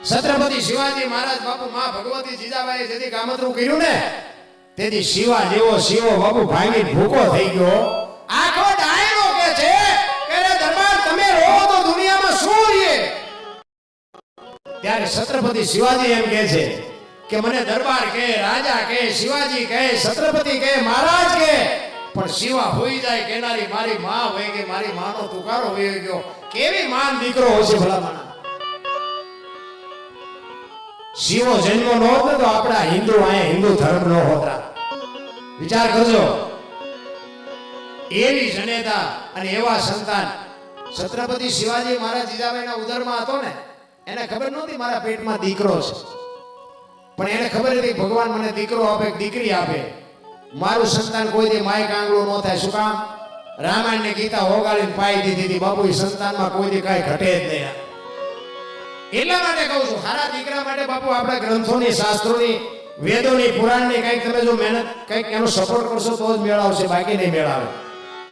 છત્રપતિ શિવાજી મહારાજ બાપુ માં ભગવતી જીજાબાઈ જેથી કામતરું કર્યું ને તેથી શિવા જેવો શિવો બાપુ ભાંગી ભૂકો થઈ ગયો. આખો ડાયરો કે છે કે દરબાર તમે રહો તો દુનિયામાં શું રહે. ત્યારે છત્રપતિ શિવાજી એમ કહે છે કે મને દરબાર કે રાજા કે શિવાજી કે છત્રપતિ કે મહારાજ કે પણ શિવા હોઈ જાય કેનારી મારી માં હોય કે મારી માનો તુકારો હોય ગયો. કેવી માન દીકરો હશે ભલા માણા. શિવો જન્મ નો હોત તો આપણા હિન્દુ અહીંયા હિન્દુ ધર્મ નો હોતા. વિચાર કરજો. એવી જનેતા અને એવા સંતાન છત્રપતિ શિવાજી મહારાજ જીજાબાઈના ઉદરમાં હતો ને એને ખબર નહોતી મારા પેટમાં દીકરો છે પણ એને ખબર હતી ભગવાન મને દીકરો આપે દીકરી આપે મારું સંતાન કોઈ દી માય કાંગળું ન થાય. શું કામ? રામાયણ ને ગીતા હોગાડીને પાઈ દીધી હતી બાપુ સંતાનમાં કોઈ દી કાંઈ ઘટે જ નહીં. એટલા માટે કહું છું સારા દીકરા માટે બાપુ આપણા ગ્રંથોની શાસ્ત્રોની વેદોની પુરાણની કંઈક તમે જો મહેનત કંઈક એનો સપોર્ટ કરશો તો જ મેળ આવશે બાકી નહીં મેળ આવે.